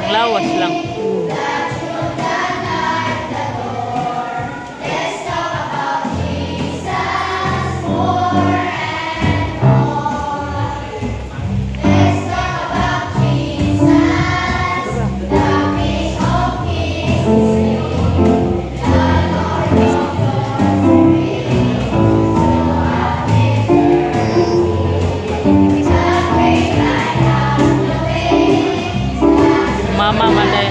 Ang lawas lang. Mama Manday.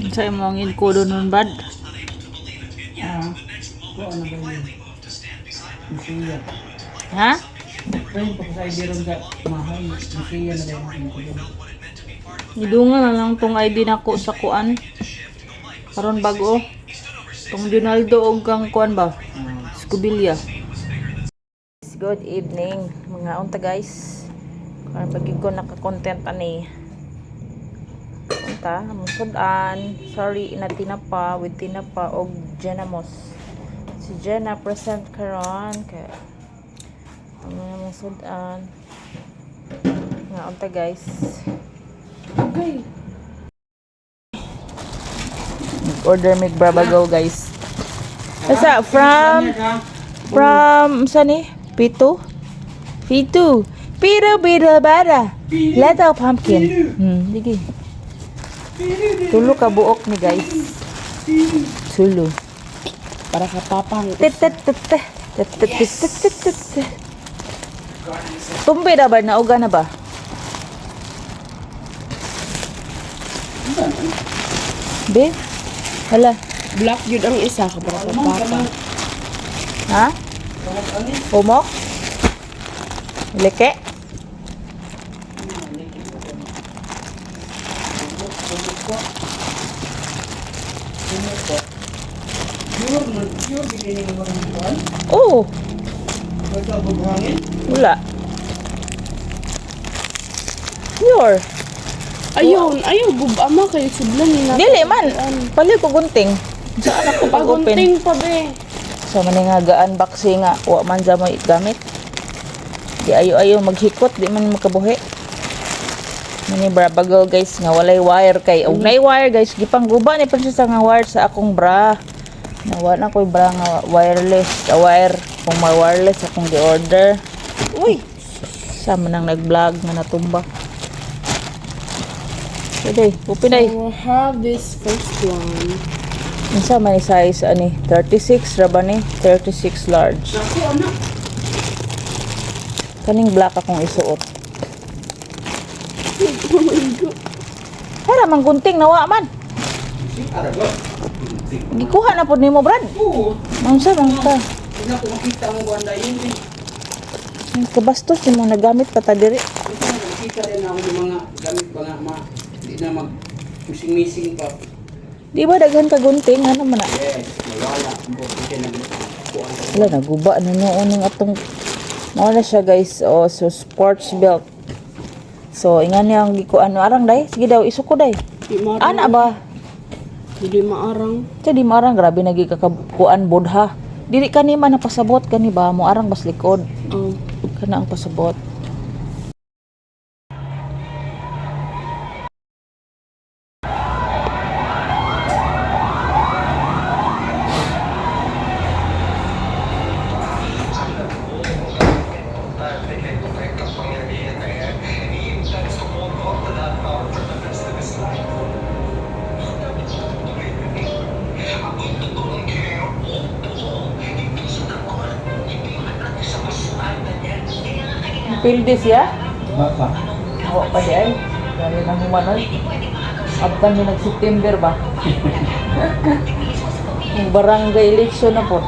Sa imong inkudo nun bad. Ha? Idungan na lang tong ID nako sa kuan. Karon bago. Tong Donaldo og kang kuan ba? Scudelia. Good evening mga unta guys. Karon pag ko naka-content ani. Unta musudan. Sorry na tinapa with tinapa og Jenamos. Si Jenna present karon kay musudan. Mga unta guys. Okay. Order mig brabagaw guys. Asa from sani? Pito? Pito. Pito bara. Leather pumpkin. Digi. Tulo ka buok ni guys. Tulo. Para sa papang. Tumbi na ba? Nauga na ba? Be? Hala. Black yun ang isa ka para sa papa. Ha? Umok? Leke? Oo. Wala. color. Ayun, gubama kayo sudlan ni natin. Dili man. Pali ko gunting. Saan ako pag-open? Pagunting pa be. Sa man nga ga-unboxing nga. Wa man sa mo gamit. Di ayo-ayo maghikot. Di man makabuhi. Mani bra bagal guys. Nga walay wire kay. Og nay wire guys. Gipang guba ni pa siya sa nga wire sa akong bra. Nawa na ko'y bra nga wireless. Wire. Kung may wireless akong gi-order. Uy. Sama nang nag-vlog nga natumba. Pwede, open ay. So, we'll have this first one. Isa man ni size ani 36 ra ba ni? 36 large. Ako, anak. Kaning black akong isuot. Oh my God. Para man gunting nawa man. Gikuha na pud nimo, Brad. Oo. Unsa man ka? Tignan ko makita mo banda yun eh. Kabastos mo nagamit pa ta diri. Ito na, nakita rin ako ng mga gamit pa nga hindi na mag-missing pa. Di ba daghan ka gunting ano man na? Yes, nawala. Ang buti siya nagkuhan. Wala naguba na nyo uning atong mao na siya guys. Oh, so sports belt. So ingan niya ang gikuan arang day. Sige daw isuko day. Di marang. Ana ba? Hindi maarang. Sa di marang grabe nagikakakuan bodha. Dili kani man napasabot kani ba mo arang bas likod. Oh. Kana ang pasabot. Pildi siya? Baka. Oo pa di ay. Dali nang humanon. Abtan ni nag-September ba? Yung barangay election na po.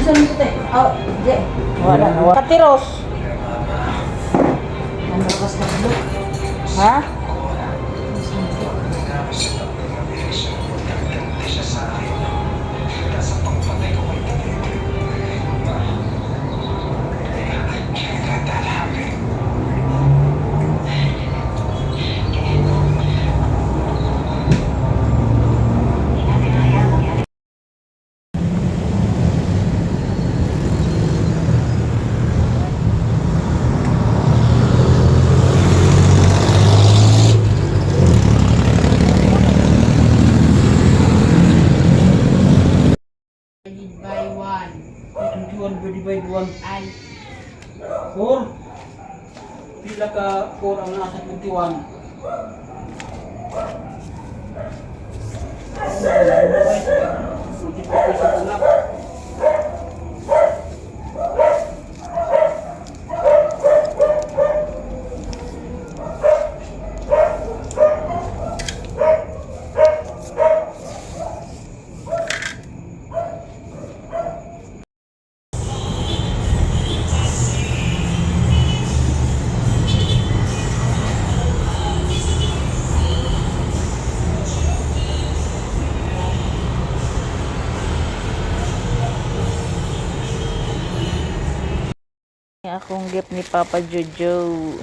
Saan mo ito? Oh, di. Wala na. Katiros. Ang lakas na ito. Ha? By one. 21 divide 1. Ay. 4. Pila ka 4 ang nasa 21. Akong gift ni Papa Jojo.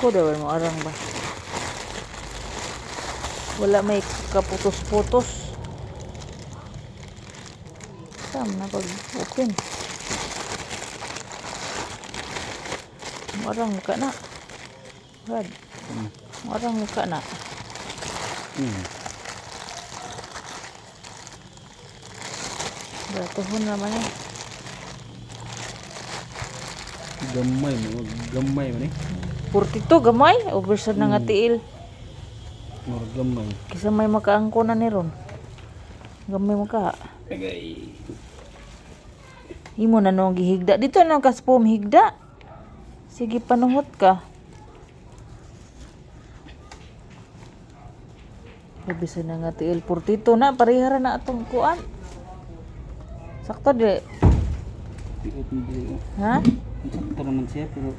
Ko daw mo arang ba? Wala may kaputos-putos. Sam na pag open. Marang muka na. Brad. Marang muka na. Beratuhon naman eh. Gamay man eh. 42 gamay. Oversad na nga tiil. Mura gamay. Kisa may makaangko na ni ron. Gamay maka. Agay. Imo na nung gihigda. Dito na kaspom higda. Sige, panuhot ka. Bisa na nga tiil 42 na. Parihara na atong kuan. Sakto di. Piot mo dili. Ha? Sakto naman siya pero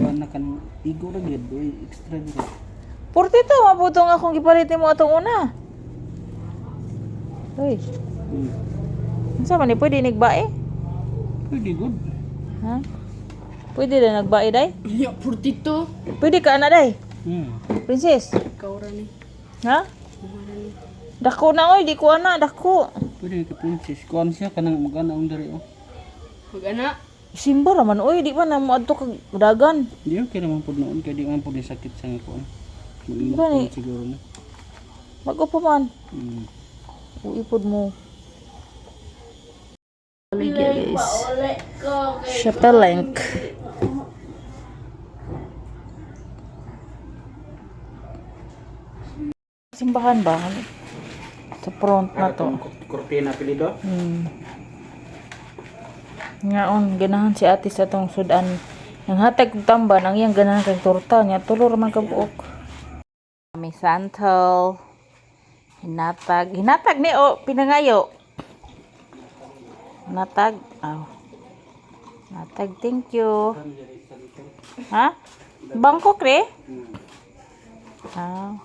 wala kan igo ra gyud oy extra dito. 42 maputong akong gipalitin mo atong una. Uy, unsa man ni pwede nigbae? Pwede good. Ha? Pwede na nagbae day? Ya, 42. Pwede ka na day? Hmm. Princess? Ikaw ra ni. Ha? Dako na oy, di ko ana, dako. Pwede ka princess. Kuan siya kanang magana ang diri oh. Mag-ana. Simba raman oy, di ba na mo adto kag dagan? Di okay naman po noon kaya di man po ni sakit sa kuan. Gani. Mag siguro na. Bago pa man. Hmm. Uipod mo. Baligya guys. Chapelink. Simbahan ba? Sa front na to. Kortina pilido. Ngaon, ganahan si ate sa tong sudan. Nang hatag kong tamban, ang iyang ganahan kay torta niya. Tulor man ka buok. May santal. Hinatag. Hinatag ni o, pinangayo. Hinatag. Oh. Hinatag, thank you. Ha? Bangkok re? Ah.